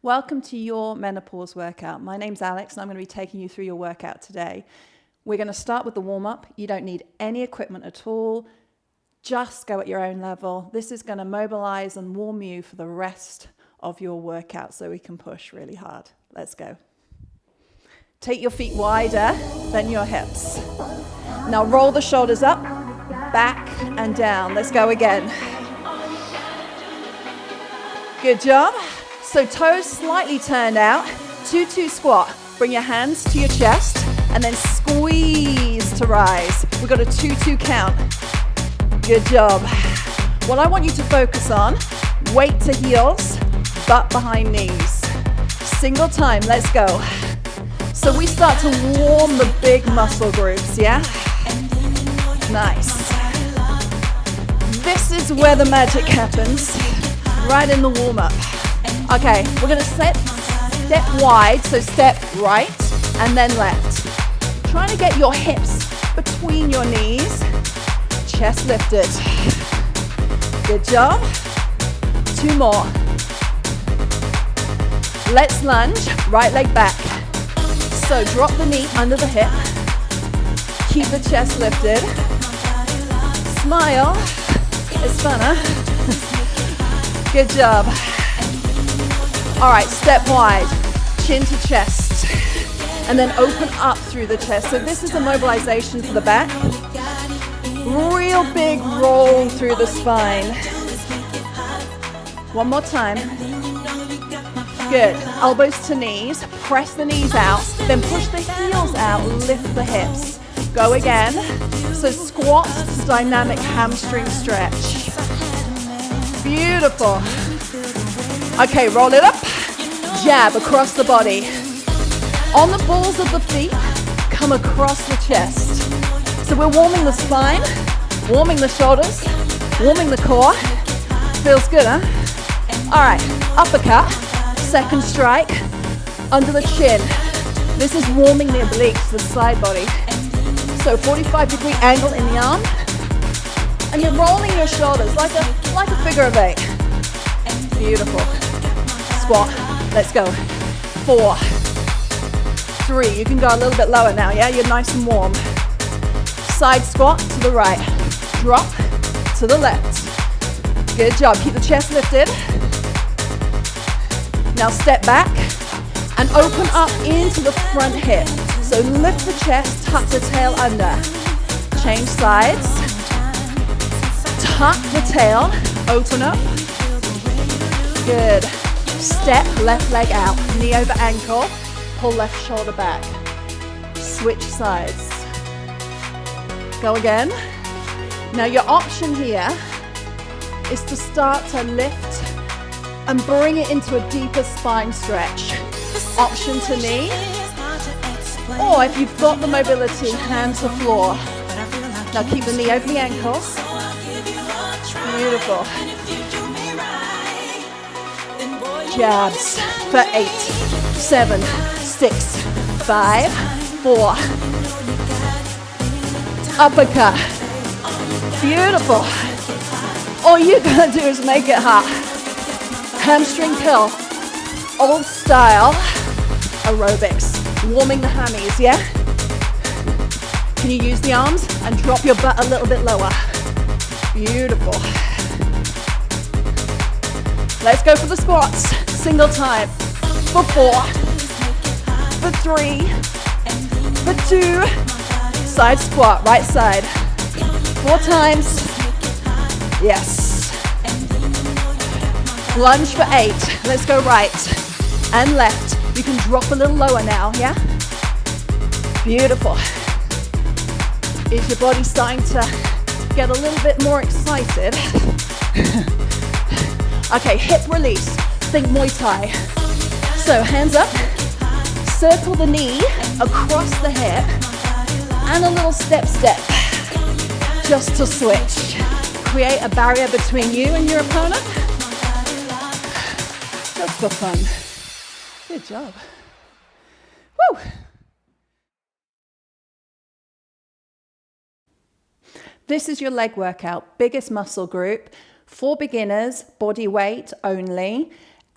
Welcome to your menopause workout. My name's Alex and I'm going to be taking you through your workout today. We're going to start with the warm-up. You don't need any equipment at all. Just go at your own level. This is going to mobilize and warm you for the rest of your workout so we can push really hard. Let's go. Take your feet wider than your hips. Now roll the shoulders up, back and down. Let's go again. Good job. So toes slightly turned out, 2-2 squat. Bring your hands to your chest and then squeeze to rise. We've got a 2-2 count. Good job. What I want you to focus on, weight to heels, butt behind knees. Single time, let's go. So we start to warm the big muscle groups, yeah? Nice. This is where the magic happens, right in the warm-up. Okay, we're gonna step wide, so step right and then left. Trying to get your hips between your knees, chest lifted. Good job. 2 more. Let's lunge, right leg back. So drop the knee under the hip, keep the chest lifted. Smile, it's fun, huh? Good job. All right, step wide, chin to chest, and then open up through the chest. So this is a mobilization for the back. Real big roll through the spine. One more time. Good, elbows to knees, press the knees out, then push the heels out, lift the hips. Go again. So squat to dynamic hamstring stretch. Beautiful. Okay, roll it up. Jab across the body. On the balls of the feet, come across the chest. So we're warming the spine, warming the shoulders, warming the core. Feels good, huh? All right, uppercut, second strike, under the chin. This is warming the obliques, the side body. So 45-degree angle in the arm, and you're rolling your shoulders like a figure of 8. Beautiful. Squat. Let's go. 4, 3. You can go a little bit lower now, yeah? You're nice and warm. Side squat to the right. Drop to the left. Good job. Keep the chest lifted. Now step back and open up into the front hip. So lift the chest, tuck the tail under. Change sides. Tuck the tail, open up. Good. Step left leg out, knee over ankle, pull left shoulder back. Switch sides. Go again. Now your option here is to start to lift and bring it into a deeper spine stretch. Option to knee, or if you've got the mobility, hand to floor. Now keep the knee over the ankles. Beautiful. Jabs for 8, 7, 6, 5, 4. Uppercut. Beautiful. All you gotta do is make it hot. Hamstring curl. Old style aerobics. Warming the hammies, yeah? Can you use the arms and drop your butt a little bit lower? Beautiful. Let's go for the squats. Single time. For 4. For 3. For 2. Side squat, right side. 4 times. Yes. Lunge for 8. Let's go right and left. You can drop a little lower now, yeah? Beautiful. Is your body starting to get a little bit more excited? Okay, hip release. Think Muay Thai. So hands up, circle the knee across the hip, and a little step. Just to switch. Create a barrier between you and your opponent. Just for fun. Good job. Woo! This is your leg workout, biggest muscle group. For beginners, body weight only.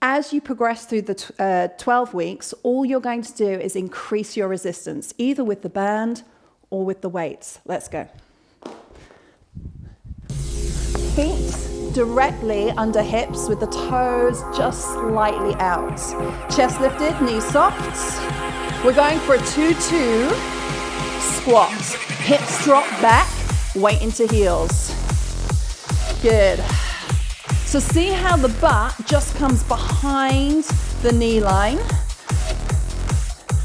as you progress through the 12 weeks, all you're going to do is increase your resistance, either with the band or with the weights. Let's go. Feet directly under hips with the toes just slightly out. Chest lifted, knees soft. We're going for a 2-2 squat. Hips drop back, weight into heels. Good. So see how the butt just comes behind the knee line.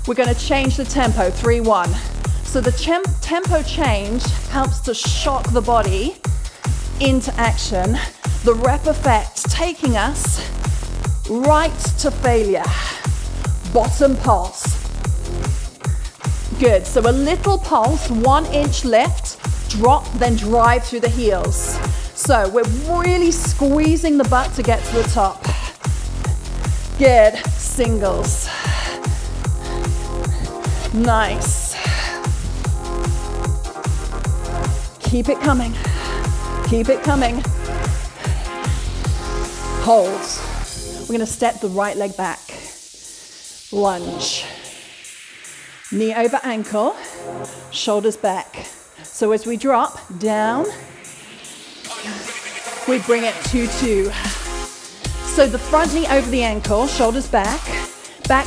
We're going to change the tempo, 3-1. So the tempo change helps to shock the body into action. The rep effect taking us right to failure. Bottom pulse. Good, so a little pulse, 1 inch lift, drop, then drive through the heels. So we're really squeezing the butt to get to the top. Good, singles. Nice. Keep it coming. Keep it coming. Holds. We're gonna step the right leg back. Lunge. Knee over ankle, shoulders back. So as we drop down, we bring it 2-2. So the front knee over the ankle, shoulders back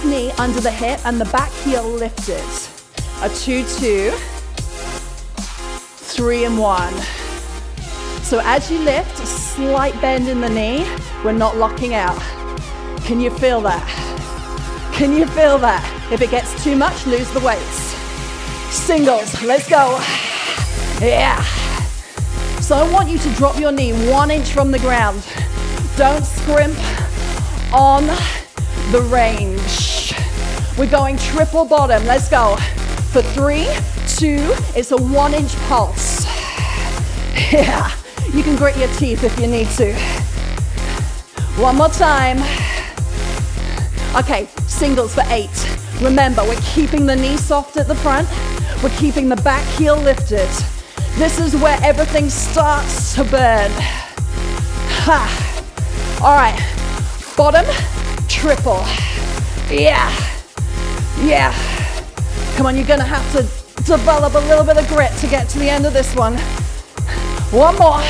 knee under the hip, and the back heel lifted. A 2-2, 3-1. So as you lift, a slight bend in the knee, we're not locking out. Can you feel that? Can you feel that? If it gets too much, lose the weights. Singles, let's go. Yeah. So I want you to drop your knee 1 inch from the ground. Don't scrimp on the range. We're going triple bottom, let's go. For 3, 2, it's a 1 inch pulse. Yeah, you can grit your teeth if you need to. One more time. Okay, singles for 8. Remember, we're keeping the knee soft at the front. We're keeping the back heel lifted. This is where everything starts to burn. Ha. All right, bottom, triple. Yeah, yeah. Come on, you're gonna have to develop a little bit of grit to get to the end of this one. One more.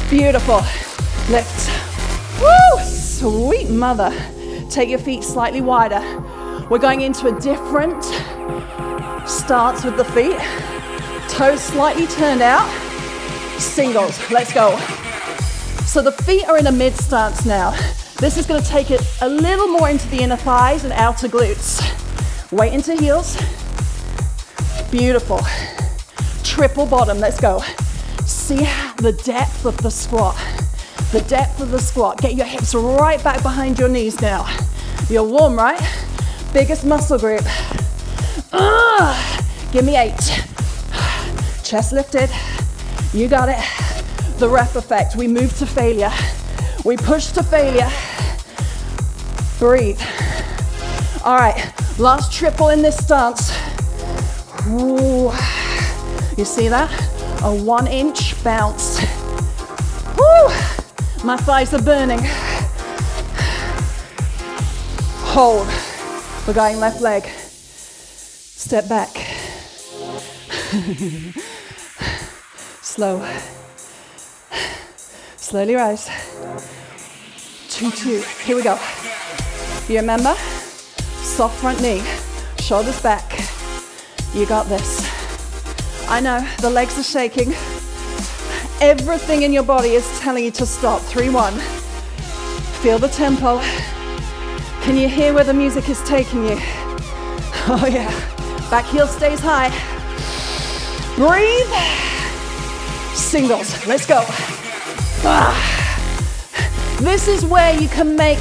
Beautiful. Lift. Woo, sweet mother. Take your feet slightly wider. We're going into a different stance with the feet. Toes slightly turned out. Singles, let's go. So the feet are in a mid stance now. This is gonna take it a little more into the inner thighs and outer glutes. Weight into heels. Beautiful. Triple bottom, let's go. See the depth of the squat. The depth of the squat. Get your hips right back behind your knees now. You're warm, right? Biggest muscle group. Give me 8. Chest lifted. You got it. The rep effect. We move to failure. We push to failure. Breathe. All right, last triple in this stance. Ooh. You see that? A 1 inch bounce. Woo! My thighs are burning. Hold. We're going left leg. Step back. Slow. Slowly rise. 2-2. Here we go. You remember? Soft front knee. Shoulders back. You got this. I know, the legs are shaking. Everything in your body is telling you to stop. 3-1. Feel the tempo. Can you hear where the music is taking you? Oh yeah. Back heel stays high. Breathe. Singles. Let's go. This is where you can make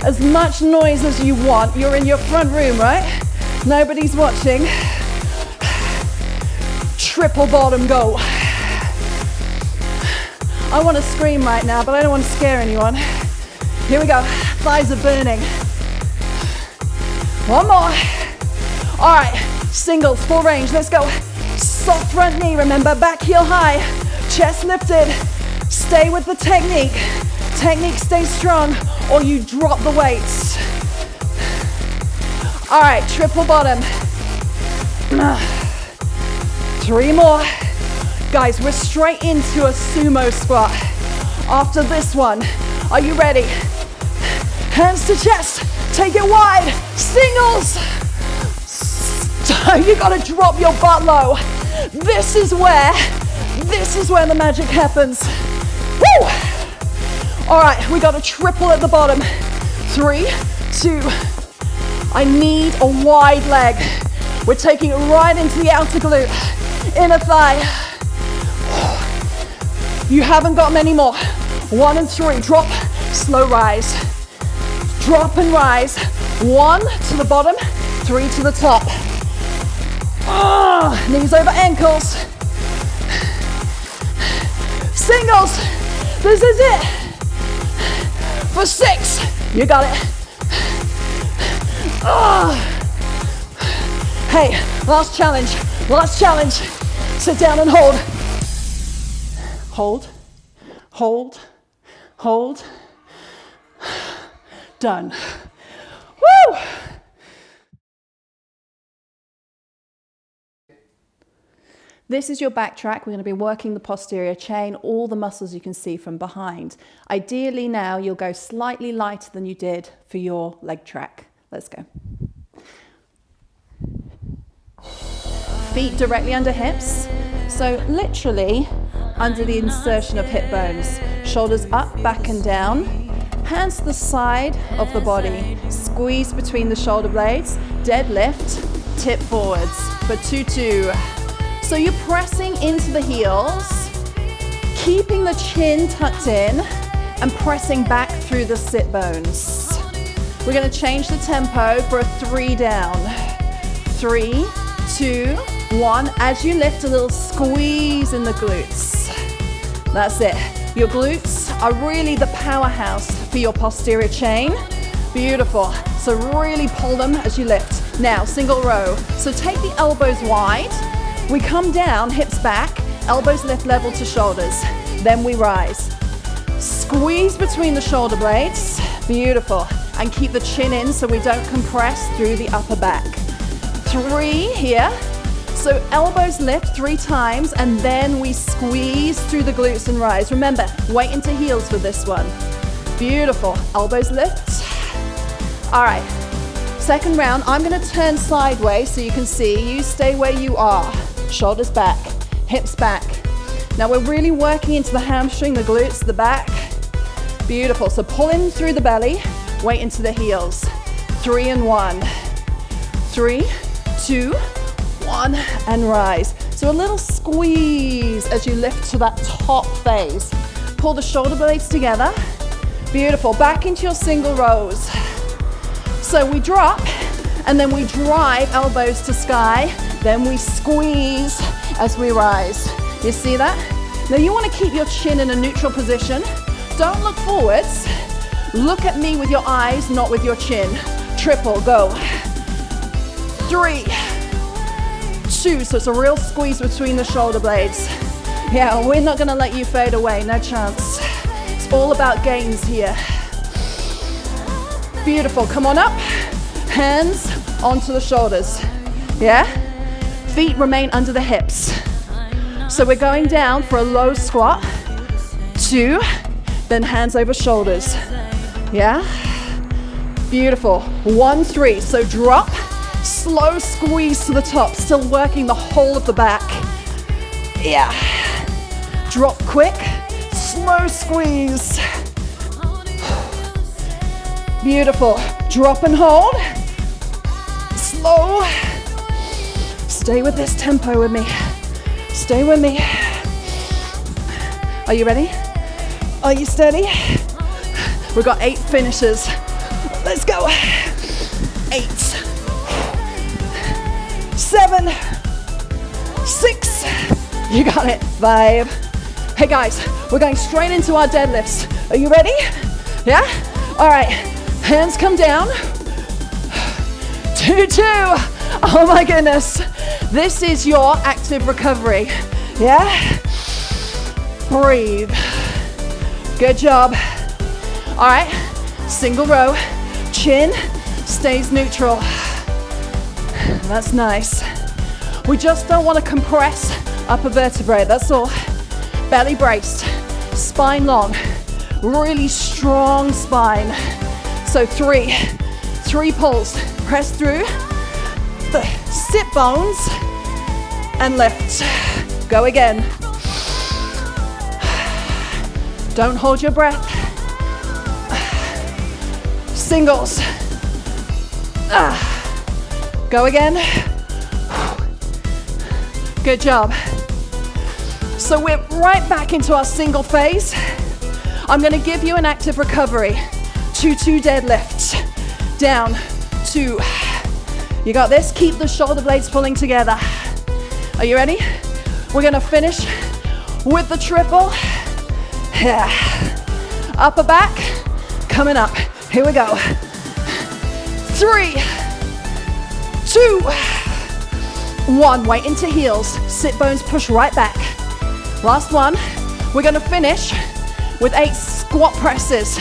as much noise as you want. You're in your front room, right? Nobody's watching. Triple bottom, go. I want to scream right now, but I don't want to scare anyone. Here we go. Thighs are burning. One more. All right, singles, full range. Let's go. Soft front knee, remember, back heel high. Chest lifted. Stay with the technique. Technique stays strong or you drop the weights. All right, triple bottom. 3 more. Guys, we're straight into a sumo squat. After this one, are you ready? Hands to chest, take it wide. Singles. You gotta drop your butt low. This is where the magic happens. Woo! All right, we got a triple at the bottom. 3, 2. I need a wide leg. We're taking it right into the outer glute, inner thigh. You haven't got many more. 1 and 3, drop, slow rise. Drop and rise. 1 to the bottom, 3 to the top. Knees over ankles. Singles, this is it. For 6, you got it. Hey, last challenge. Sit down and hold. Hold. Done. Woo! This is your back track. We're going to be working the posterior chain, all the muscles you can see from behind. Ideally now you'll go slightly lighter than you did for your leg track. Let's go. Feet directly under hips. So literally under the insertion of hip bones. Shoulders up, back and down. Hands to the side of the body. Squeeze between the shoulder blades. Deadlift, tip forwards for 2-2. So you're pressing into the heels, keeping the chin tucked in and pressing back through the sit bones. We're going to change the tempo for a 3 down. 3, 2, 1. As you lift, a little squeeze in the glutes. That's it. Your glutes are really the powerhouse for your posterior chain. Beautiful. So really pull them as you lift. Now, single row. So take the elbows wide. We come down, hips back, elbows lift level to shoulders. Then we rise. Squeeze between the shoulder blades. Beautiful. And keep the chin in so we don't compress through the upper back. 3 here. So elbows lift 3 times and then we squeeze through the glutes and rise. Remember, weight into heels for this one. Beautiful. Elbows lift. All right. Second round, I'm going to turn sideways so you can see. You stay where you are. Shoulders back, hips back. Now we're really working into the hamstring, the glutes, the back. Beautiful. So pull in through the belly, weight into the heels. 3 and 1. 3, 2, 1, and rise. So a little squeeze as you lift to that top phase. Pull the shoulder blades together. Beautiful. Back into your single rows. So we drop and then we drive elbows to sky. Then we squeeze as we rise. You see that? Now you want to keep your chin in a neutral position. Don't look forwards. Look at me with your eyes, not with your chin. Triple, go. 3, 2, so it's a real squeeze between the shoulder blades. Yeah, we're not going to let you fade away, no chance. It's all about gains here. Beautiful, come on up. Hands onto the shoulders. Yeah? Feet remain under the hips. So we're going down for a low squat. 2, then hands over shoulders. Yeah? Beautiful. 1, 3. So drop, slow squeeze to the top, still working the whole of the back. Yeah. Drop quick, slow squeeze. Beautiful. Drop and hold. Slow. Stay with this tempo with me. Stay with me. Are you ready? Are you steady? We've got 8 finishes. Let's go. 8, 7, 6. You got it. 5. Hey guys, we're going straight into our deadlifts. Are you ready? Yeah? All right. Hands come down. 2, 2. Oh my goodness. This is your active recovery. Yeah? Breathe. Good job. All right, single row, chin stays neutral. That's nice. We just don't want to compress upper vertebrae, that's all. Belly braced, spine long, really strong spine. So three pulls. Press through the sit bones and lift. Go again. Don't hold your breath. Singles. Go again. Good job. So we're right back into our single phase. I'm going to give you an active recovery. 2-2 deadlifts. Down, 2. You got this. Keep the shoulder blades pulling together. Are you ready? We're going to finish with the triple. Yeah. Upper back coming up. Here we go. 3, 2, 1. Weight into heels. Sit bones push right back. Last one. We're going to finish with 8 squat presses.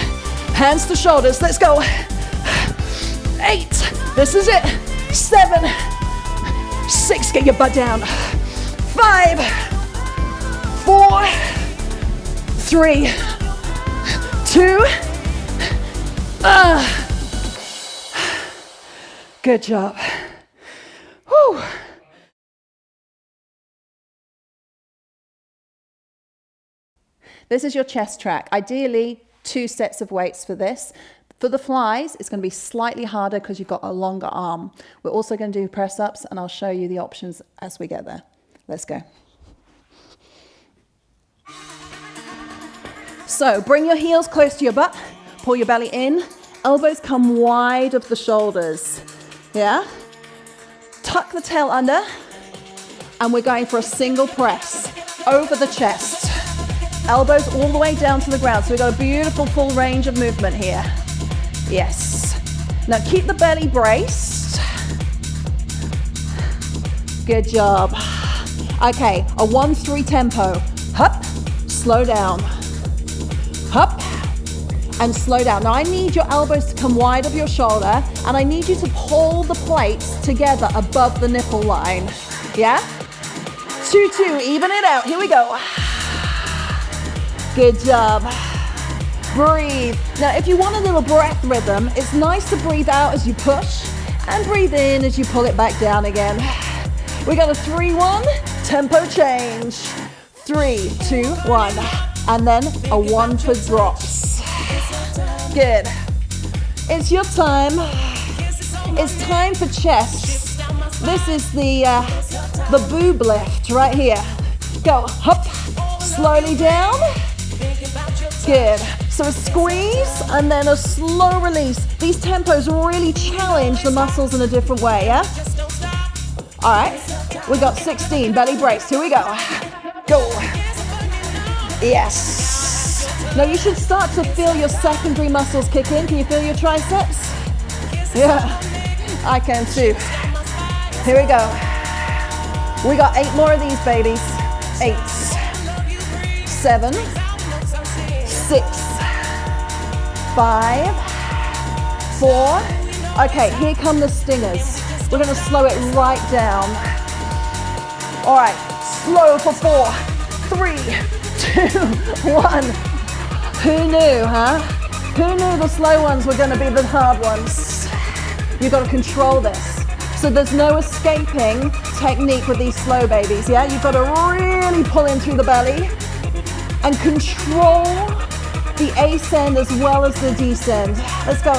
Hands to shoulders. Let's go. 8. This is it. 7. 6. Get your butt down. 5. 4. 3. 2. Good job. Whew. This is your chest track. Ideally, 2 sets of weights for this. For the flies, it's going to be slightly harder because you've got a longer arm. We're also going to do press-ups, and I'll show you the options as we get there. Let's go. So bring your heels close to your butt. Pull your belly in. Elbows come wide of the shoulders. Yeah? Tuck the tail under. And we're going for a single press over the chest. Elbows all the way down to the ground. So we've got a beautiful full range of movement here. Yes. Now keep the belly braced. Good job. Okay, a 1-3 tempo. Hup, slow down. Hup, and slow down. Now I need your elbows to come wide of your shoulder, and I need you to pull the plates together above the nipple line. Yeah? 2-2, even it out. Here we go. Good job. Breathe. Now, if you want a little breath rhythm, it's nice to breathe out as you push and breathe in as you pull it back down again. We got a 3-1 tempo change. 3, 2, 1. And then a 1 for drops. Good. It's your time. It's time for chest. This is the boob lift right here. Go, hop, slowly down. Good. So a squeeze and then a slow release. These tempos really challenge the muscles in a different way, yeah? All right, we got 16, belly brace. Here we go. Go. Yes. Now you should start to feel your secondary muscles kick in. Can you feel your triceps? Yeah, I can too. Here we go. We got 8 more of these babies. 8, 7, 6, 5, 4. Okay, here come the stingers. We're going to slow it right down. All right, slow for 4, 3, 2, 1. Who knew, huh? Who knew the slow ones were going to be the hard ones? You've got to control this. So there's no escaping technique with these slow babies, yeah? You've got to really pull in through the belly and control the ascend as well as the descend. Let's go.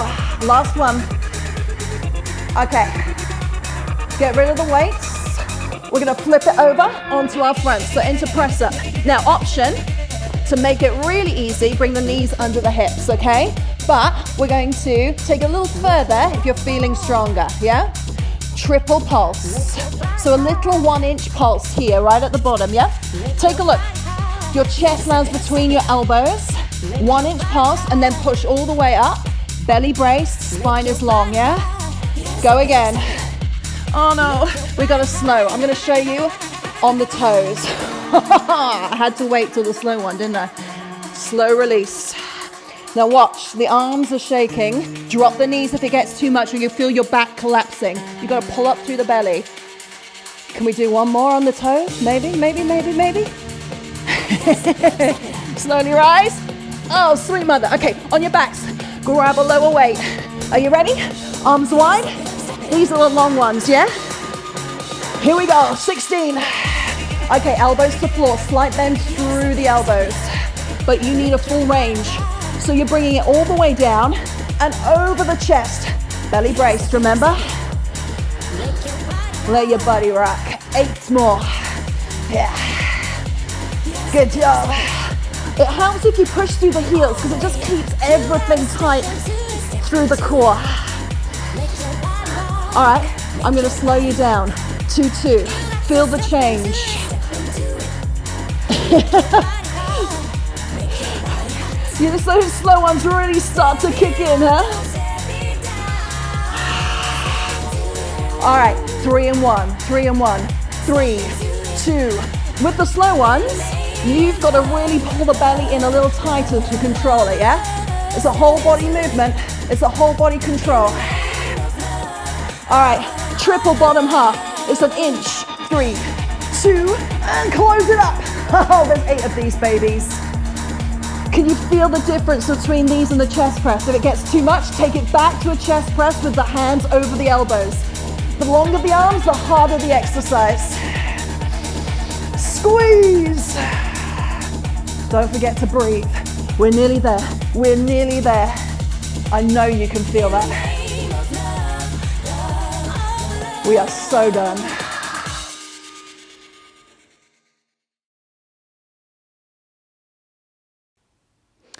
Last one. Okay. Get rid of the weights. We're going to flip it over onto our front. So into press up. Now option to make it really easy, bring the knees under the hips, okay? But we're going to take a little further if you're feeling stronger, yeah? Triple pulse. So a little 1-inch pulse here, right at the bottom, yeah? Take a look. Your chest lands between your elbows. 1-inch pulse, and then push all the way up. Belly braced, spine is long, yeah? Go again. Oh no, we got to slow. I'm going to show you on the toes. I had to wait till the slow one, didn't I? Slow release. Now watch, the arms are shaking. Drop the knees if it gets too much and you feel your back collapsing. You've got to pull up through the belly. Can we do one more on the toes? Maybe. Slowly rise. Oh, sweet mother. Okay, on your backs. Grab a lower weight. Are you ready? Arms wide. These are the long ones, yeah? Here we go, 16. Okay, elbows to floor. Slight bend through the elbows. But you need a full range. So you're bringing it all the way down and over the chest. Belly braced, remember? Let your body rock. 8 more. Yeah. Good job. It helps if you push through the heels because it just keeps everything tight through the core. All right, I'm going to slow you down. 2-2. Feel the change. You just those slow ones really start to kick in, huh? All right, 3 and 1, 3 and 1, 3, 2. With the slow ones, you've got to really pull the belly in a little tighter to control it, yeah? It's a whole body movement. It's a whole body control. All right, triple bottom half. It's an inch. 3, 2, and close it up. Oh, there's 8 of these babies. Can you feel the difference between these and the chest press? If it gets too much, take it back to a chest press with the hands over the elbows. The longer the arms, the harder the exercise. Squeeze. Don't forget to breathe. We're nearly there. We're nearly there. I know you can feel that. We are so done.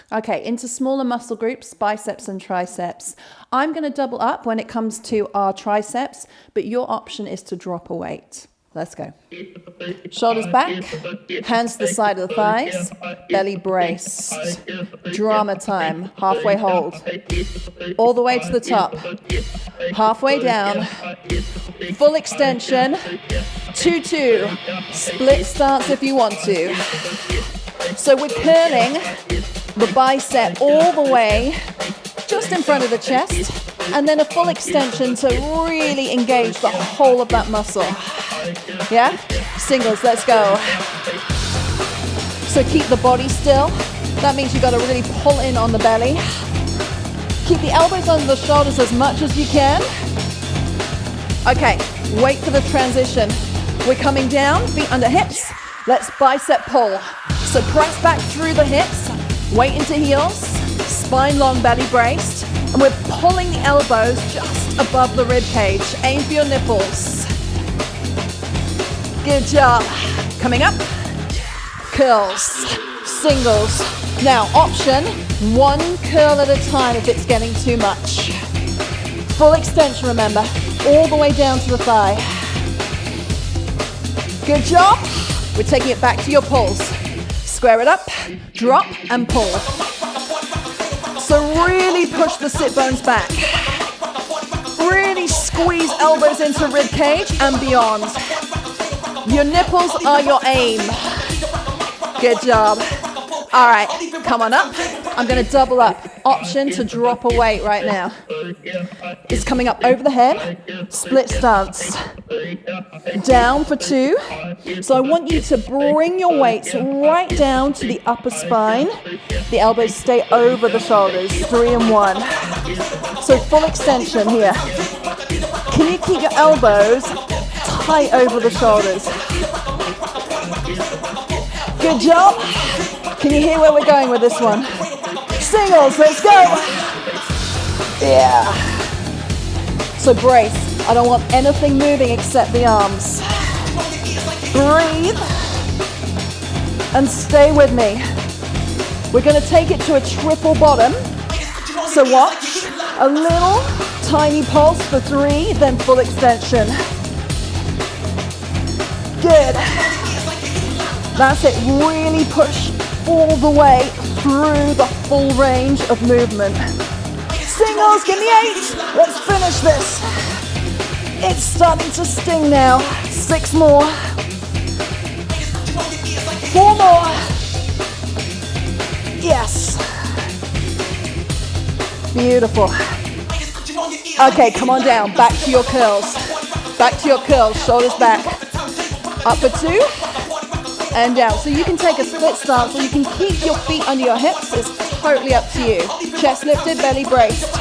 Okay, into smaller muscle groups, biceps and triceps. I'm going to double up when it comes to our triceps, but your option is to drop a weight. Let's go. Shoulders back, hands to the side of the thighs, belly braced. Drama time, halfway hold. All the way to the top. Halfway down. Full extension. 2-2. Split stance if you want to. So we're curling the bicep all the way just in front of the chest, and then a full extension to really engage the whole of that muscle. Yeah? Singles, let's go. So keep the body still. That means you've got to really pull in on the belly. Keep the elbows under the shoulders as much as you can. Okay, wait for the transition. We're coming down, feet under hips. Let's bicep pull. So press back through the hips. Weight into heels, spine long, belly braced, and we're pulling the elbows just above the rib cage. Aim for your nipples. Good job. Coming up, curls, singles. Now option, 1 curl at a time if it's getting too much. Full extension, remember, all the way down to the thigh. Good job. We're taking it back to your pulls. Square it up, drop and pull. So really push the sit bones back. Really squeeze elbows into rib cage and beyond. Your nipples are your aim. Good job. All right, come on up. I'm going to double up. Option to drop a weight right now. It's coming up over the head. Split stance. Down for 2. So I want you to bring your weights right down to the upper spine. The elbows stay over the shoulders. 3 and 1. So full extension here. Can you keep your elbows tight over the shoulders? Good job. Can you hear where we're going with this one? Singles, let's go. Yeah. So brace. I don't want anything moving except the arms. Breathe. And stay with me. We're going to take it to a triple bottom. So watch. A little tiny pulse for 3, then full extension. Good. That's it. Really push all the way through the full range of movement. Singles, give me 8. Let's finish this. It's starting to sting now. 6 more. 4 more. Yes. Beautiful. Okay, come on down. Back to your curls. Back to your curls. Shoulders back. Up for 2. And down. So you can take a split stance or you can keep your feet under your hips. It's totally up to you. Chest lifted, belly braced.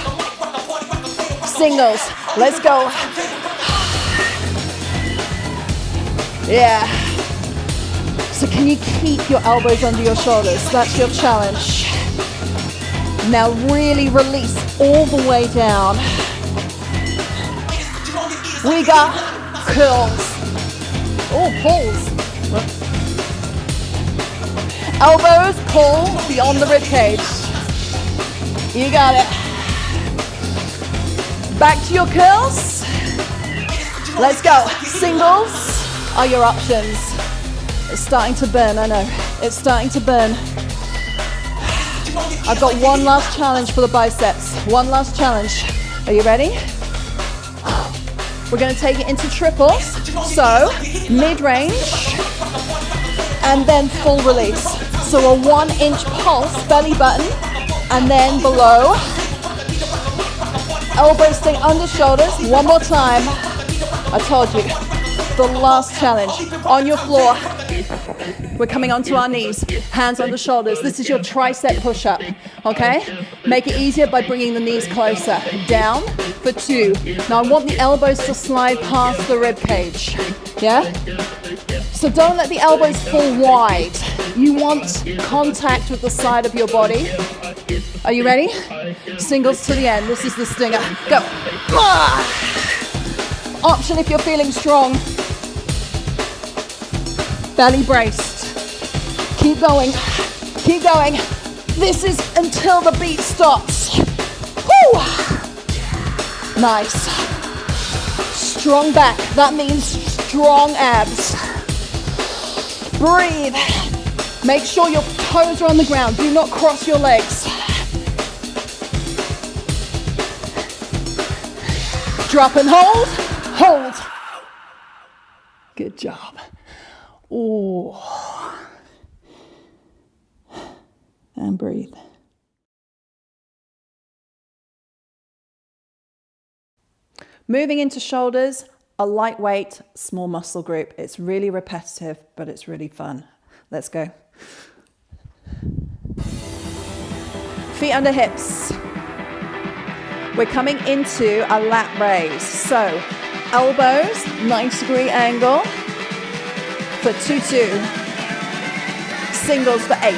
Singles. Let's go. Yeah. So can you keep your elbows under your shoulders? That's your challenge. Now really release all the way down. We got curls. Oh, pulls. Elbows pull beyond the rib cage. You got it. Back to your curls. Let's go. Singles are your options. It's starting to burn, I know. It's starting to burn. I've got one last challenge for the biceps. One last challenge. Are you ready? We're going to take it into triples. So, mid-range and then full release. So a 1-inch pulse, belly button, and then below. Elbows stay under shoulders. One more time. I told you. The last challenge. On your floor. We're coming onto our knees. Hands on the shoulders. This is your tricep push-up. Okay? Make it easier by bringing the knees closer. Down for 2. Now I want the elbows to slide past the rib cage. Yeah? So don't let the elbows fall wide. You want contact with the side of your body. Are you ready? Singles to the end. This is the stinger. Go. Option if you're feeling strong. Belly braced. Keep going. Keep going. This is until the beat stops. Woo! Nice. Strong back. That means strong abs. Breathe. Make sure your toes are on the ground. Do not cross your legs. Drop and hold. Hold. Good job. Oh. And breathe. Moving into shoulders, a lightweight, small muscle group. It's really repetitive, but it's really fun. Let's go. Feet under hips. We're coming into a lat raise. So, elbows, 90-degree angle for 2-2. Singles for 8.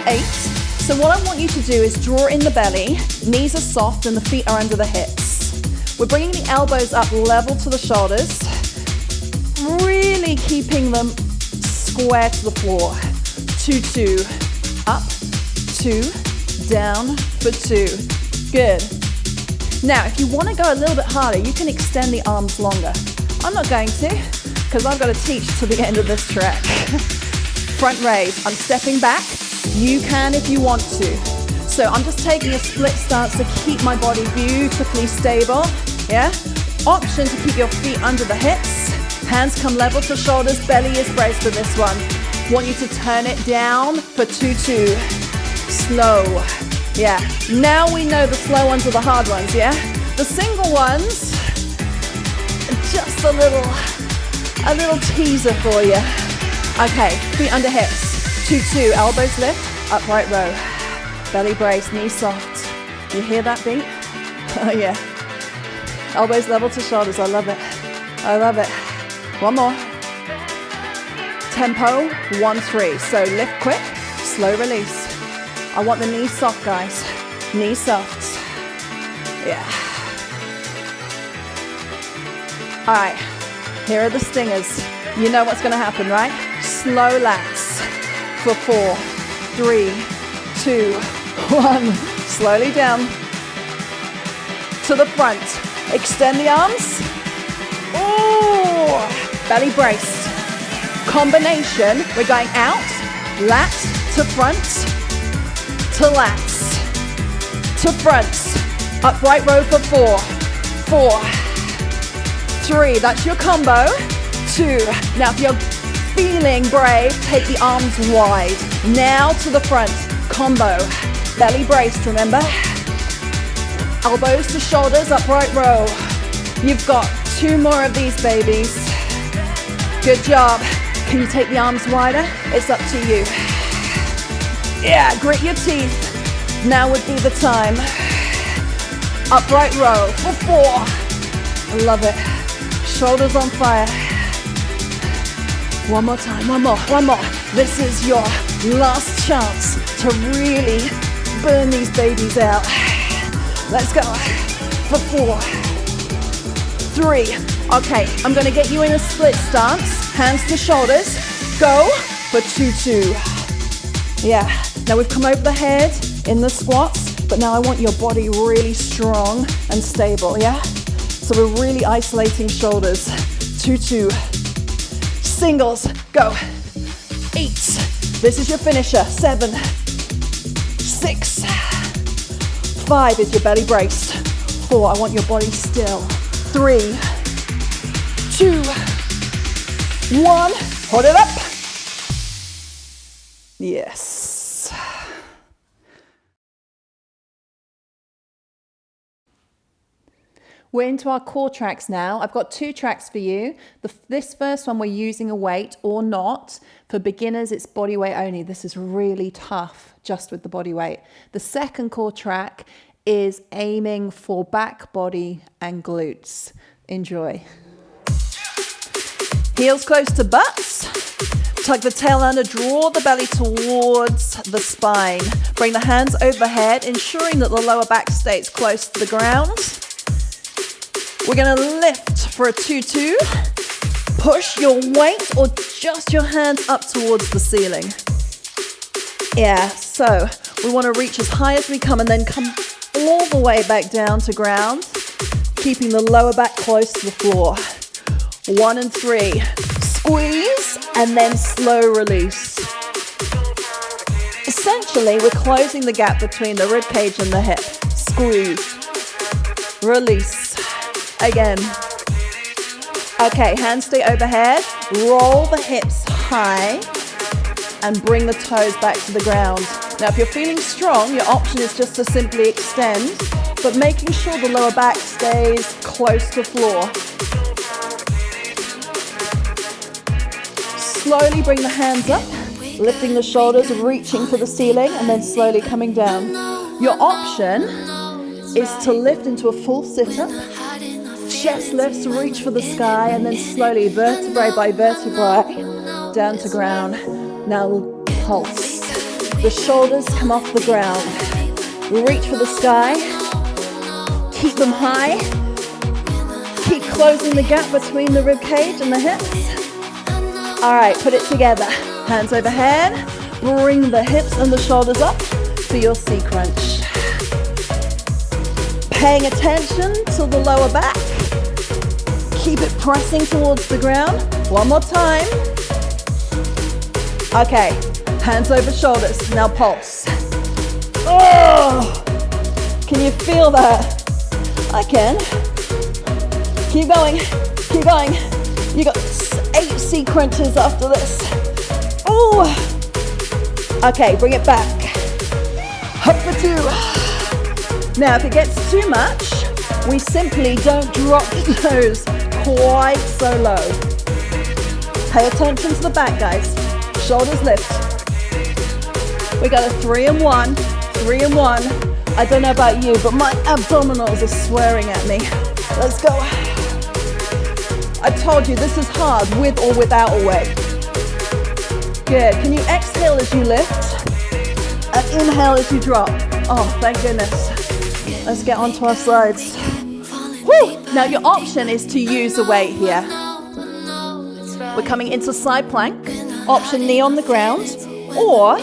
8. So what I want you to do is draw in the belly, knees are soft and the feet are under the hips. We're bringing the elbows up level to the shoulders, really keeping them square to the floor. 2-2. Up, 2, down for 2. Good. Now, if you want to go a little bit harder, you can extend the arms longer. I'm not going to, because I've got to teach to the end of this track. Front raise. I'm stepping back. You can if you want to. So I'm just taking a split stance to keep my body beautifully stable. Yeah? Option to keep your feet under the hips. Hands come level to shoulders. Belly is braced for this one. Want you to turn it down for 2-2. Slow. Yeah. Now we know the slow ones are the hard ones, yeah? The single ones, just a little teaser for you. Okay, feet under hips. 2-2, elbows lift, upright row. Belly brace, knees soft. You hear that beat? Oh yeah. Elbows level to shoulders, I love it. I love it. One more. Tempo, 1-3. So lift quick, slow release. I want the knees soft, guys. Knees soft. Yeah. All right, here are the stingers. You know what's gonna happen, right? Slow lats for 4, 3, 2, 1. Slowly down to the front. Extend the arms. Oh, belly braced. Combination, we're going out, lat to front, to lats, to front. Upright row for 4, 4, 3, that's your combo. 2, now if you're feeling brave, take the arms wide. Now to the front, combo. Belly braced, remember? Elbows to shoulders, upright row. You've got 2 more of these, babies. Good job. Can you take the arms wider? It's up to you. Yeah, grit your teeth. Now would be the time. Upright row for 4. Love it. Shoulders on fire. One more time, one more. This is your last chance to really burn these babies out. Let's go. For 4, 3. Okay, I'm gonna get you in a split stance. Hands to shoulders. Go for 2-2. Yeah, now we've come over the head in the squats, but now I want your body really strong and stable, yeah? So we're really isolating shoulders. 2-2. Singles, go. 8. This is your finisher. 7, 6. 5 is your belly braced. 4, I want your body still. 3, 2, 1. Hold it up. Yes. We're into our core tracks now. I've got 2 tracks for you. This first one we're using a weight or not. For beginners, it's body weight only. This is really tough just with the body weight. The second core track is aiming for back, body, and glutes. Enjoy. Heels close to butts. Tug the tail under, draw the belly towards the spine. Bring the hands overhead, ensuring that the lower back stays close to the ground. We're gonna lift for a 2-2. Push your weight or just your hands up towards the ceiling. Yeah, so we wanna reach as high as we come and then come all the way back down to ground, keeping the lower back close to the floor. 1 and 3. Squeeze and then slow release. Essentially, we're closing the gap between the rib cage and the hip. Squeeze. Release. Again. Okay, hands stay overhead. Roll the hips high and bring the toes back to the ground. Now, if you're feeling strong, your option is just to simply extend, but making sure the lower back stays close to floor. Slowly bring the hands up, lifting the shoulders, reaching for the ceiling, and then slowly coming down. Your option is to lift into a full sit-up, chest lifts, reach for the sky, and then slowly, vertebrae by vertebrae, down to ground. Now pulse. The shoulders come off the ground. Reach for the sky. Keep them high. Keep closing the gap between the rib cage and the hips. All right, put it together. Hands overhead. Bring the hips and the shoulders up for your C crunch. Paying attention to the lower back. Keep it pressing towards the ground. One more time. Okay, hands over shoulders. Now pulse. Oh, can you feel that? I can. Keep going, keep going. You got 8 C crunches after this. Oh, okay, bring it back. Up for 2. Now, if it gets too much, we simply don't drop the nose quite so low. Pay attention to the back, guys. Shoulders lift. We got a 3 and 1, 3 and 1. I don't know about you, but my abdominals are swearing at me. Let's go. I told you this is hard with or without a weight. Good. Can you exhale as you lift and inhale as you drop? Oh, thank goodness. Let's get onto our slides. Woo! Now your option is to use a weight here. We're coming into side plank. Option knee on the ground, or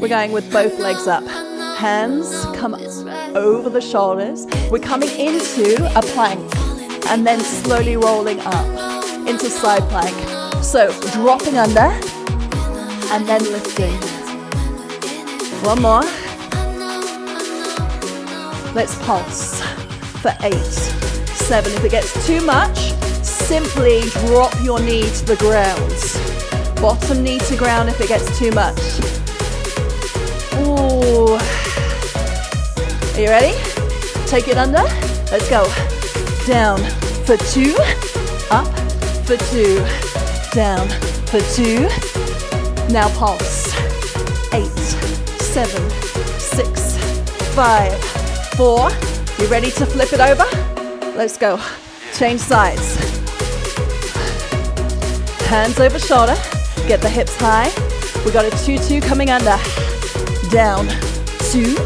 we're going with both legs up. Hands come over the shoulders. We're coming into a plank and then slowly rolling up into side plank. So dropping under and then lifting. One more. Let's pulse for 8, 7. If it gets too much, simply drop your knee to the ground. Bottom knee to ground if it gets too much. Ooh. Are you ready? Take it under. Let's go. Down for 2, up for 2, down for 2. Now pulse. 8, 7, 6, 5, 4. You ready to flip it over? Let's go. Change sides. Hands over shoulder. Get the hips high. We got a 2-2 coming under. Down, 2.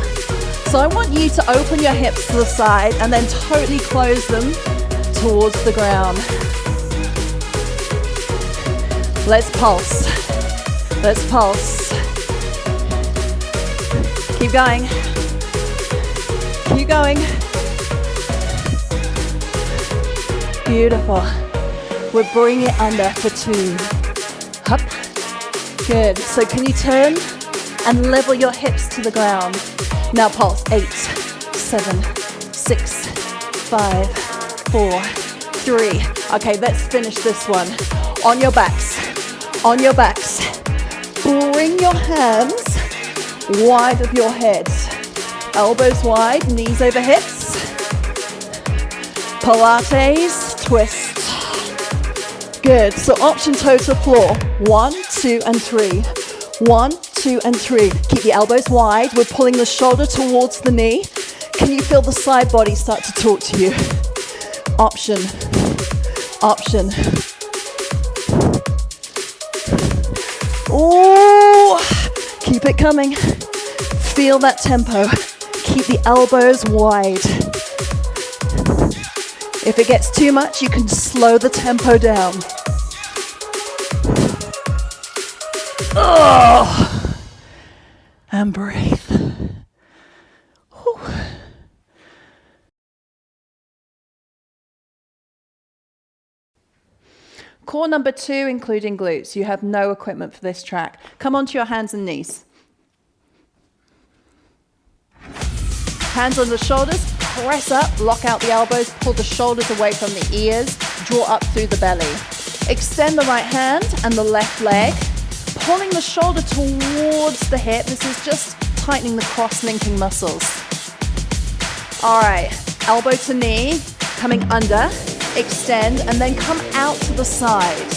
So I want you to open your hips to the side and then totally close them towards the ground. Let's pulse. Let's pulse. Keep going. Keep going. Beautiful. We're bringing it under for 2. Up. Good. So can you turn and level your hips to the ground? Now pulse. 8, 7, 6, 5, 4, 3. Okay, let's finish this one. On your backs. On your backs. Bring your hands wide of your head. Elbows wide, knees over hips. Pilates twist. Good. So option toe to floor. 1, 2, and 3. 1, 2, and 3. Keep the elbows wide. We're pulling the shoulder towards the knee. Can you feel the side body start to talk to you? Option. Option. Oh, keep it coming. Feel that tempo. Keep the elbows wide. If it gets too much, you can slow the tempo down. Oh, and breathe. Whew. Core number 2, including glutes. You have no equipment for this track. Come onto your hands and knees. Hands on the shoulders, press up, lock out the elbows, pull the shoulders away from the ears, draw up through the belly. Extend the right hand and the left leg, pulling the shoulder towards the hip. This is just tightening the cross-linking muscles. All right, elbow to knee, coming under, extend, and then come out to the side.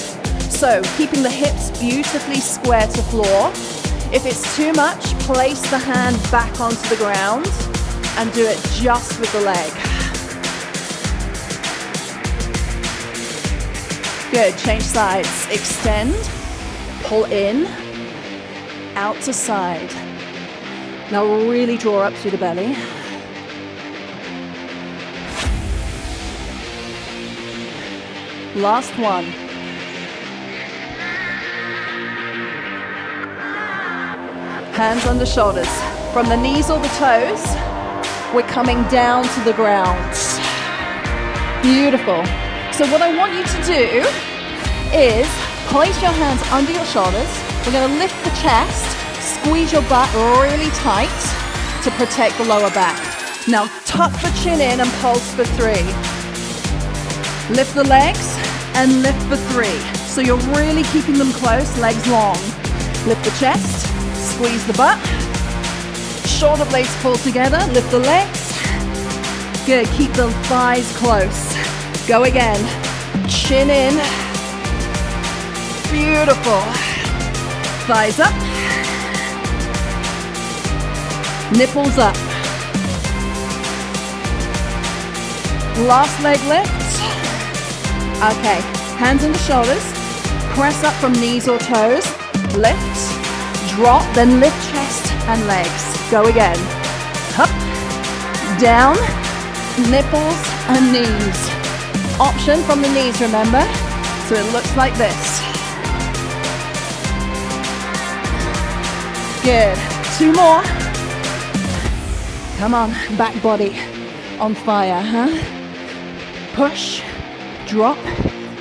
So keeping the hips beautifully square to floor. If it's too much, place the hand back onto the ground and do it just with the leg. Good, change sides. Extend, pull in, out to side. Now really draw up through the belly. Last one. Hands under shoulders. From the knees or the toes, we're coming down to the ground. Beautiful. So what I want you to do is place your hands under your shoulders. We're going to lift the chest, squeeze your butt really tight to protect the lower back. Now tuck the chin in and pulse for 3. Lift the legs and lift for 3. So you're really keeping them close, legs long. Lift the chest, squeeze the butt. Shoulder blades pull together, lift the legs. Good, keep the thighs close. Go again. Chin in. Beautiful. Thighs up. Nipples up. Last leg lift. Okay, hands on the shoulders. Press up from knees or toes. Lift, drop, then lift chest and legs. Go again. Up, down, nipples and knees. Option from the knees, remember? So it looks like this. Good. 2 more. Come on, back body on fire, huh? Push, drop,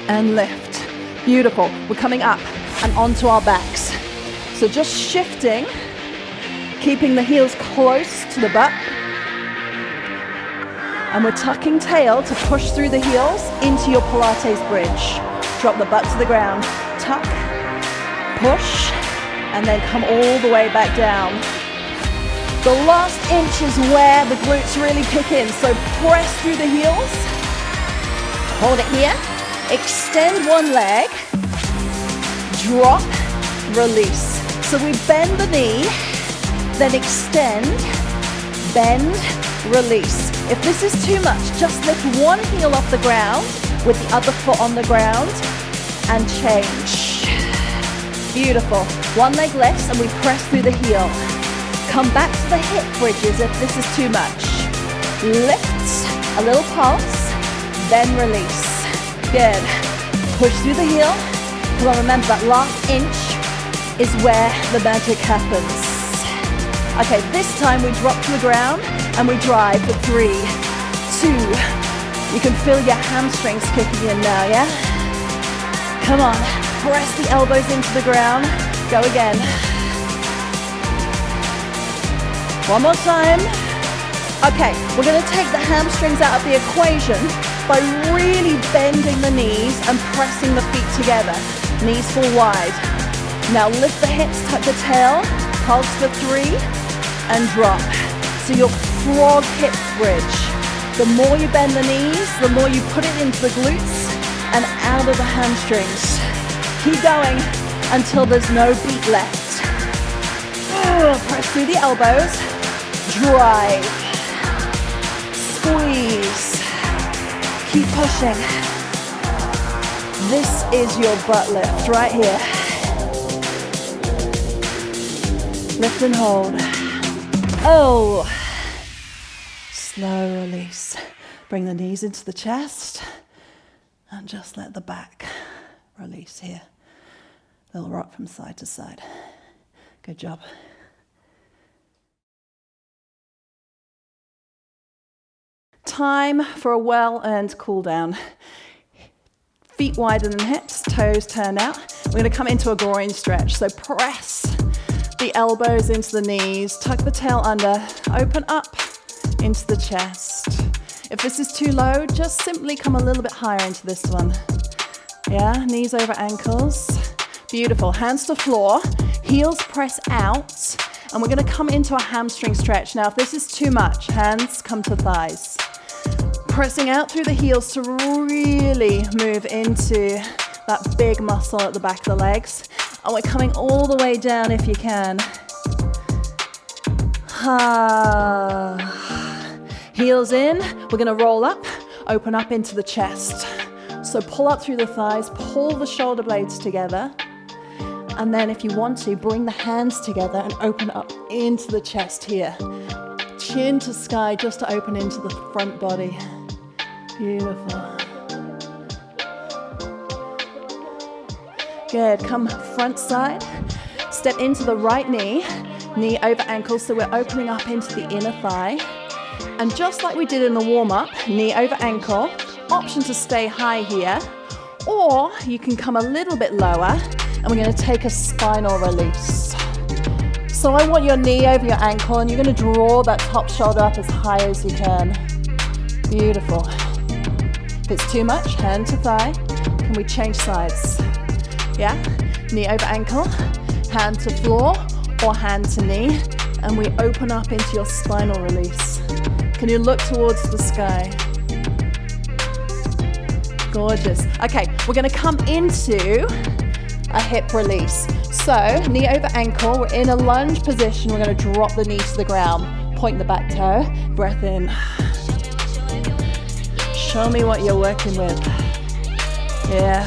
and lift. Beautiful. We're coming up and onto our backs. So just shifting, keeping the heels close to the butt. And we're tucking tail to push through the heels into your Pilates bridge. Drop the butt to the ground. Tuck, push, and then come all the way back down. The last inch is where the glutes really kick in. So press through the heels. Hold it here. Extend one leg. Drop, release. So we bend the knee, then extend, bend, release. If this is too much, just lift one heel off the ground with the other foot on the ground and change. Beautiful. One leg lifts and we press through the heel. Come back to the hip bridges if this is too much. Lift, a little pulse, then release. Good. Push through the heel. Well, remember that last inch is where the magic happens. Okay, this time we drop to the ground and we drive for 3, 2. You can feel your hamstrings kicking in now, yeah? Come on, press the elbows into the ground. Go again. One more time. Okay, we're gonna take the hamstrings out of the equation by really bending the knees and pressing the feet together. Knees full wide. Now lift the hips, tuck the tail, pulse for 3, and drop. So your frog hip bridge. The more you bend the knees, the more you put it into the glutes and out of the hamstrings. Keep going until there's no beat left. Press through the elbows, drive, squeeze, keep pushing. This is your butt lift right here. Lift and hold. Oh, slow release. Bring the knees into the chest and just let the back release here. Little rock from side to side. Good job. Time for a well-earned cool down. Feet wider than hips, toes turned out. We're going to come into a groin stretch. So press the elbows into the knees, tuck the tail under, open up into the chest. If this is too low, just simply come a little bit higher into this one. Yeah, knees over ankles. Beautiful. Hands to floor, heels press out, and we're going to come into a hamstring stretch. Now, if this is too much, hands come to thighs. Pressing out through the heels to really move into that big muscle at the back of the legs. And we're coming all the way down if you can. Heels in, we're gonna roll up, open up into the chest. So pull up through the thighs, pull the shoulder blades together. And then if you want to, bring the hands together and open up into the chest here. Chin to sky just to open into the front body. Beautiful. Good, come front side. Step into the right knee, knee over ankle, so we're opening up into the inner thigh. And just like we did in the warm-up, knee over ankle, option to stay high here, or you can come a little bit lower, and we're gonna take a spinal release. So I want your knee over your ankle, and you're gonna draw that top shoulder up as high as you can. Beautiful. If it's too much, hand to thigh. Can we change sides? Yeah? Knee over ankle, hand to floor, or hand to knee, and we open up into your spinal release. Can you look towards the sky? Gorgeous. Okay, we're gonna come into a hip release. So, knee over ankle, we're in a lunge position, we're gonna drop the knee to the ground, point the back toe, breath in. Show me what you're working with. Yeah.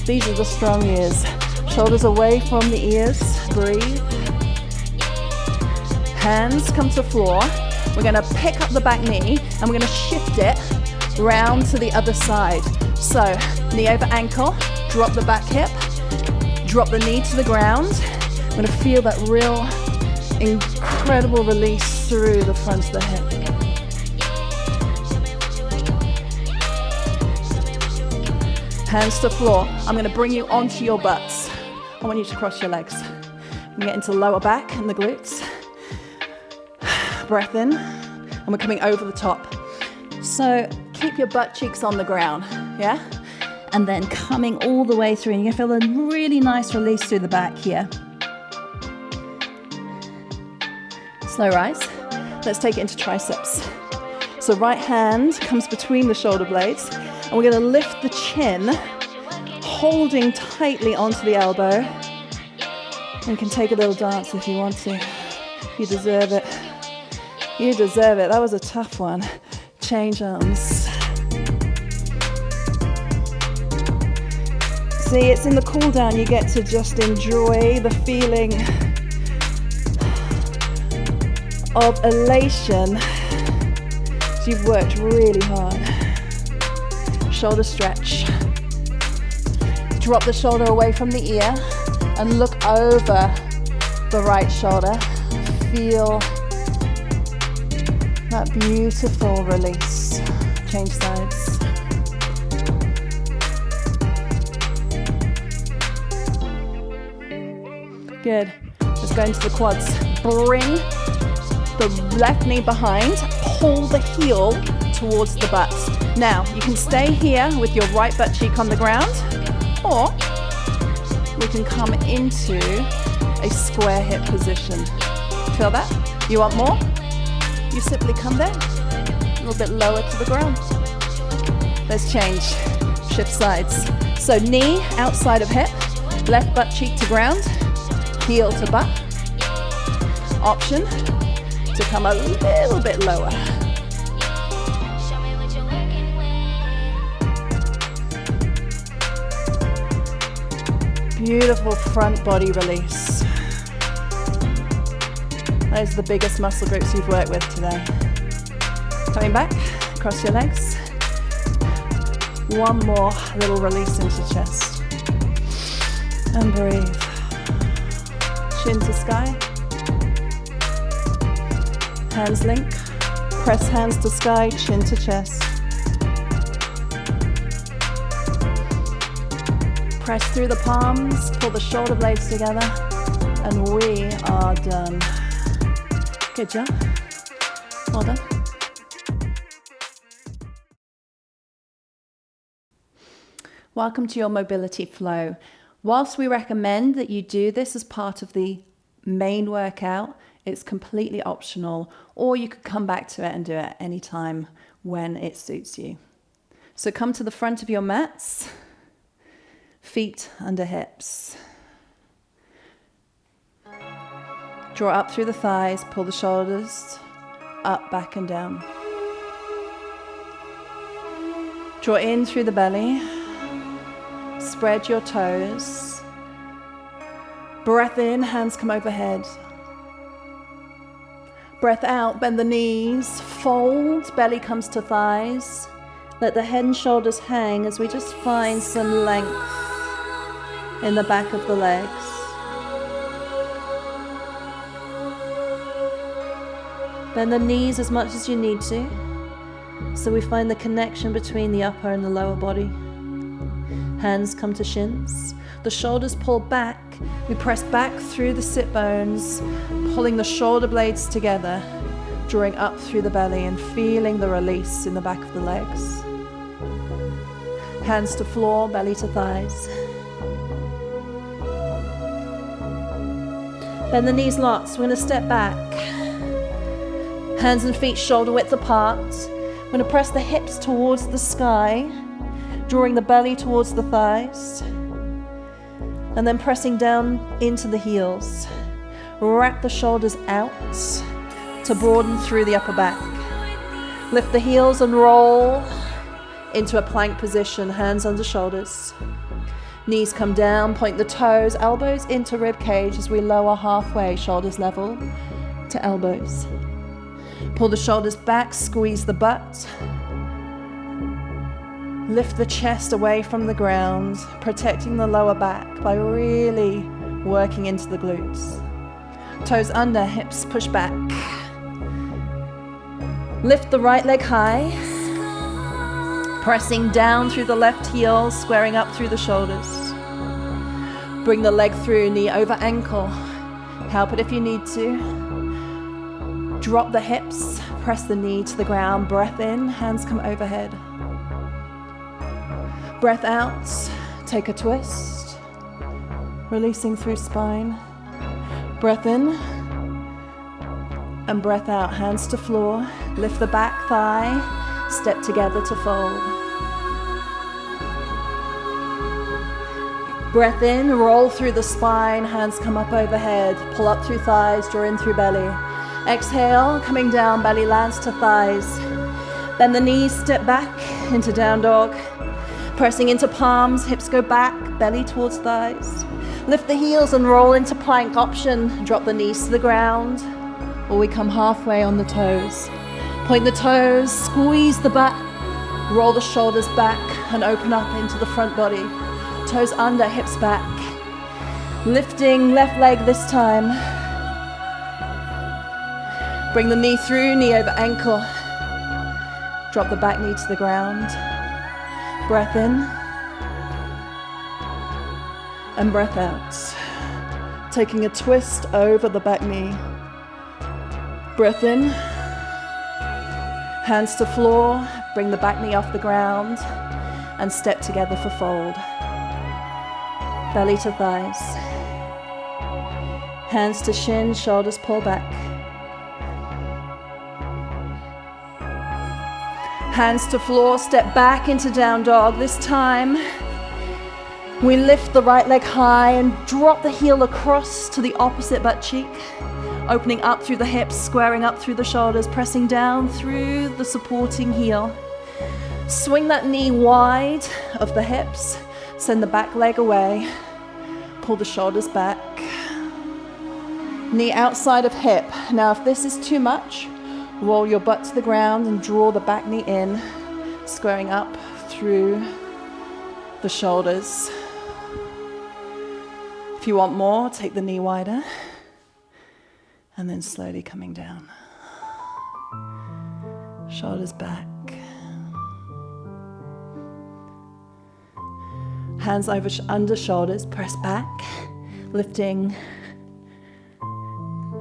These are the strong ears. Shoulders away from the ears, breathe. Hands come to floor. We're gonna pick up the back knee and we're gonna shift it round to the other side. So, knee over ankle, drop the back hip, drop the knee to the ground. I'm gonna feel that real incredible release through the front of the hip. Hands to floor. I'm gonna bring you onto your butts. I want you to cross your legs. I'm gonna get into the lower back and the glutes. Breath in, and we're coming over the top. So keep your butt cheeks on the ground, yeah? And then coming all the way through, and you're gonna feel a really nice release through the back here. Slow rise. Let's take it into triceps. So right hand comes between the shoulder blades, and we're going to lift the chin, holding tightly onto the elbow. You can take a little dance if you want to. You deserve it. You deserve it. That was a tough one. Change arms. See, it's in the cool down you get to just enjoy the feeling of elation. You've worked really hard. Shoulder stretch. Drop the shoulder away from the ear and look over the right shoulder. Feel that beautiful release. Change sides. Good. Let's go into the quads. Bring the left knee behind. Pull the heel towards the butt. Now, you can stay here with your right butt cheek on the ground, or we can come into a square hip position. Feel that? You want more? You simply come there, a little bit lower to the ground. Let's change. Shift sides. So knee outside of hip, left butt cheek to ground, heel to butt. Option to come a little bit lower. Beautiful front body release. Those are the biggest muscle groups you've worked with today. Coming back, cross your legs. One more little release into chest. And breathe. Chin to sky. Hands link. Press hands to sky, chin to chest. Press through the palms, pull the shoulder blades together, and we are done. Good job. Well done. Welcome to your mobility flow. Whilst we recommend that you do this as part of the main workout, it's completely optional, or you could come back to it and do it anytime when it suits you. So come to the front of your mats, feet under hips. Draw up through the thighs, pull the shoulders up, back and down. Draw in through the belly, spread your toes. Breath in, hands come overhead. Breath out, bend the knees, fold, belly comes to thighs. Let the head and shoulders hang as we just find some length in the back of the legs. Bend the knees as much as you need to, so we find the connection between the upper and the lower body. Hands come to shins. The shoulders pull back. We press back through the sit bones, pulling the shoulder blades together, drawing up through the belly and feeling the release in the back of the legs. Hands to floor, belly to thighs. Bend the knees lots. We're going to step back. Hands and feet shoulder width apart. We're going to press the hips towards the sky, drawing the belly towards the thighs, and then pressing down into the heels. Wrap the shoulders out to broaden through the upper back. Lift the heels and roll into a plank position, hands under shoulders. Knees come down, point the toes, elbows into rib cage as we lower halfway, shoulders level to elbows. Pull the shoulders back, squeeze the butt. Lift the chest away from the ground, protecting the lower back by really working into the glutes. Toes under, hips push back. Lift the right leg high, pressing down through the left heel, squaring up through the shoulders. Bring the leg through, knee over ankle. Help it if you need to. Drop the hips, press the knee to the ground, breath in, hands come overhead. Breath out, take a twist, releasing through spine. Breath in, And breath out, hands to floor. Lift the back thigh, step together to fold. Breath in, roll through the spine, hands come up overhead. Pull up through thighs, draw in through belly. Exhale, coming down, belly lands to thighs. Bend the knees, step back into down dog. Pressing into palms, hips go back, belly towards thighs. Lift the heels and roll into plank option. Drop the knees to the ground, or we come halfway on the toes. Point the toes, squeeze the butt, roll the shoulders back and open up into the front body. Toes under, hips back. Lifting left leg this time. Bring the knee through, knee over ankle. Drop the back knee to the ground. Breath in. And breath out. Taking a twist over the back knee. Breath in. Hands to floor. Bring the back knee off the ground. And step together for fold. Belly to thighs. Hands to shins, shoulders pull back. Hands to floor, step back into down dog. This time, we lift the right leg high and drop the heel across to the opposite butt cheek. Opening up through the hips, squaring up through the shoulders, pressing down through the supporting heel. Swing that knee wide of the hips. Send the back leg away. Pull the shoulders back. Knee outside of hip. Now, if this is too much, roll your butt to the ground and draw the back knee in, squaring up through the shoulders. If you want more, take the knee wider, and then slowly coming down. Shoulders back. Hands over under shoulders, press back, lifting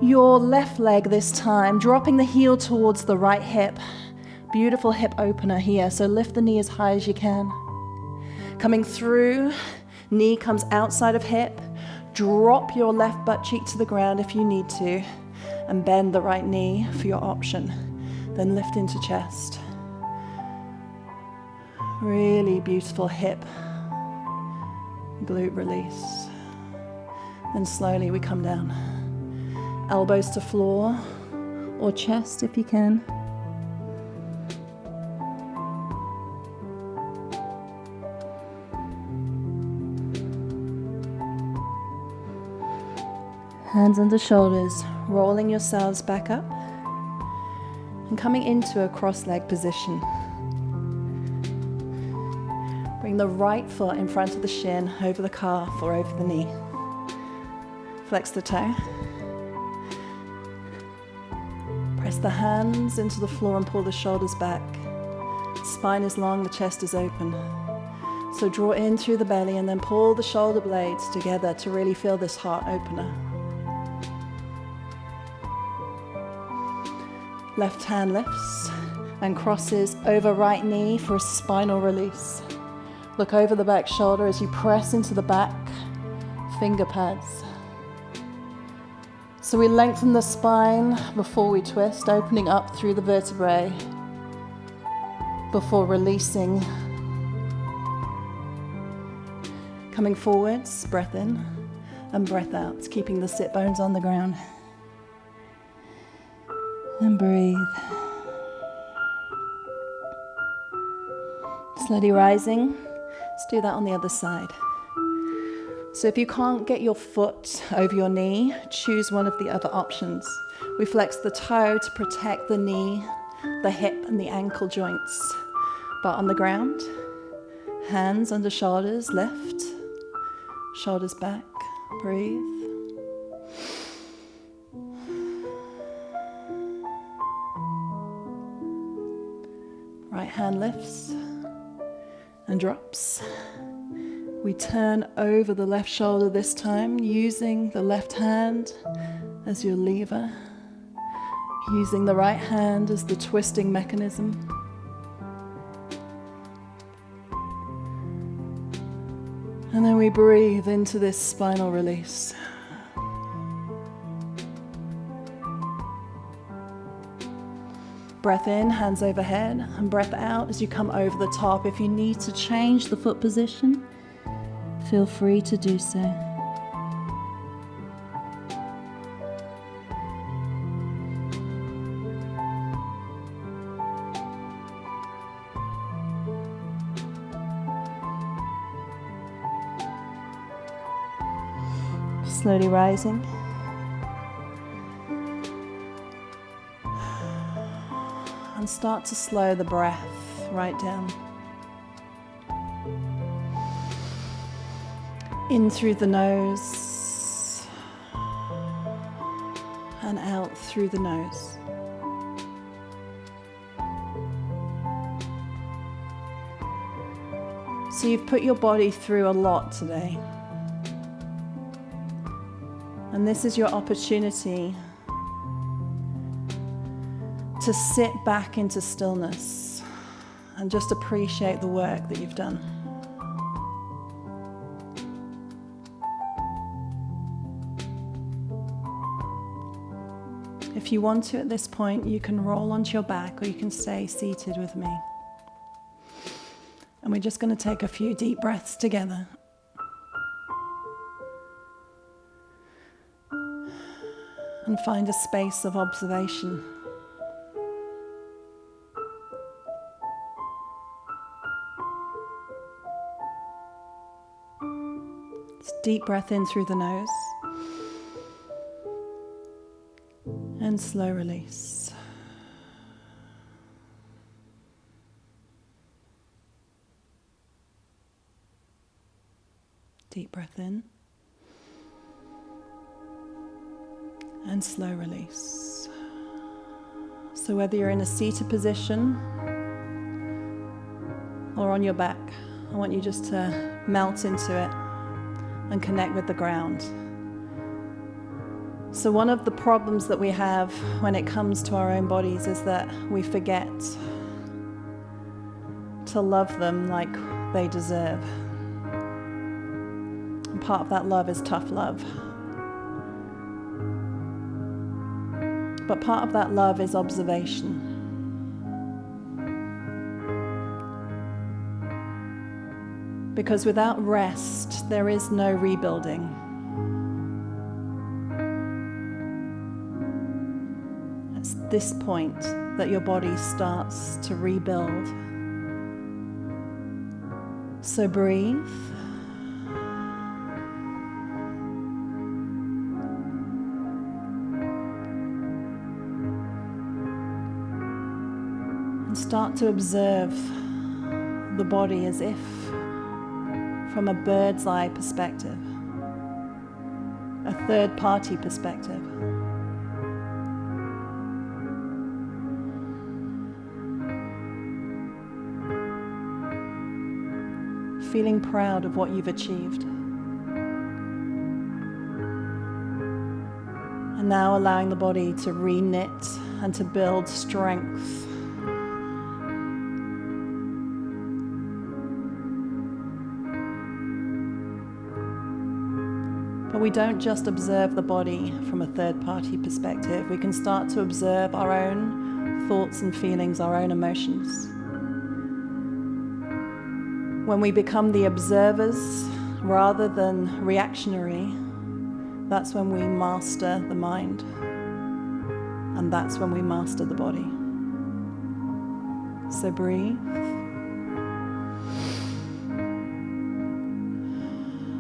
your left leg this time, dropping the heel towards the right hip. Beautiful hip opener here, so lift the knee as high as you can. Coming through, knee comes outside of hip. Drop your left butt cheek to the ground if you need to, and bend the right knee for your option. Then lift into chest. Really beautiful hip. Glute release. Then slowly we come down. Elbows to floor or chest if you can. Hands under shoulders, rolling yourselves back up and coming into a cross-leg position. Bring the right foot in front of the shin, over the calf or over the knee. Flex the toe. Press the hands into the floor and pull the shoulders back. Spine is long, the chest is open. So draw in through the belly and then pull the shoulder blades together to really feel this heart opener. Left hand lifts and crosses over right knee for a spinal release. Look over the back shoulder as you press into the back, finger pads. So we lengthen the spine before we twist, opening up through the vertebrae before releasing. Coming forwards, breath in and breath out, keeping the sit bones on the ground. And breathe. Slowly rising. Let's do that on the other side. So if you can't get your foot over your knee, choose one of the other options. We flex the toe to protect the knee, the hip, and the ankle joints. But on the ground, hands under shoulders, lift, shoulders back, breathe. Right hand lifts and drops. We turn over the left shoulder this time, using the left hand as your lever, using the right hand as the twisting mechanism. And then we breathe into this spinal release. Breath in, hands overhead, and breath out as you come over the top. If you need to change the foot position, feel free to do so. Slowly rising. And start to slow the breath right down. In through the nose and out through the nose. So you've put your body through a lot today. And this is your opportunity to sit back into stillness and just appreciate the work that you've done. If you want to at this point, you can roll onto your back or you can stay seated with me. And we're just going to take a few deep breaths together. And find a space of observation. Just deep breath in through the nose. And slow release. Deep breath in. And slow release. So whether you're in a seated position or on your back, I want you just to melt into it and connect with the ground. So one of the problems that we have when it comes to our own bodies is that we forget to love them like they deserve. And part of that love is tough love. But part of that love is observation. Because without rest, there is no rebuilding. It's this point that your body starts to rebuild. So breathe. And start to observe the body as if from a bird's eye perspective, a third party perspective. Feeling proud of what you've achieved. And now allowing the body to re-knit and to build strength. But we don't just observe the body from a third-party perspective. We can start to observe our own thoughts and feelings, our own emotions. When we become the observers rather than reactionary, that's when we master the mind. And that's when we master the body. So breathe.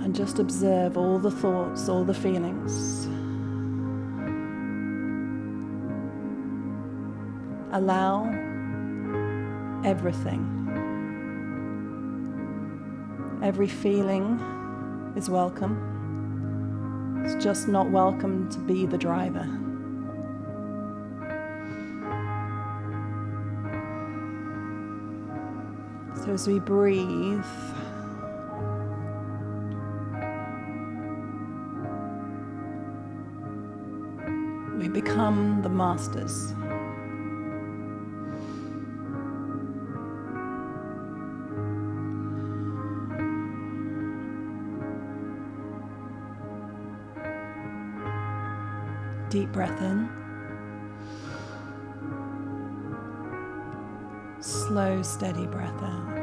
And just observe all the thoughts, all the feelings. Allow everything. Every feeling is welcome. It's just not welcome to be the driver. So as we breathe, we become the masters. Deep breath in. Slow, steady breath out.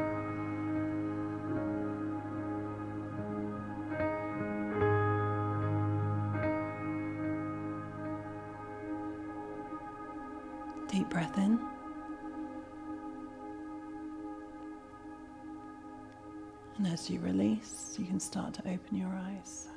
Deep breath in. And as you release, you can start to open your eyes.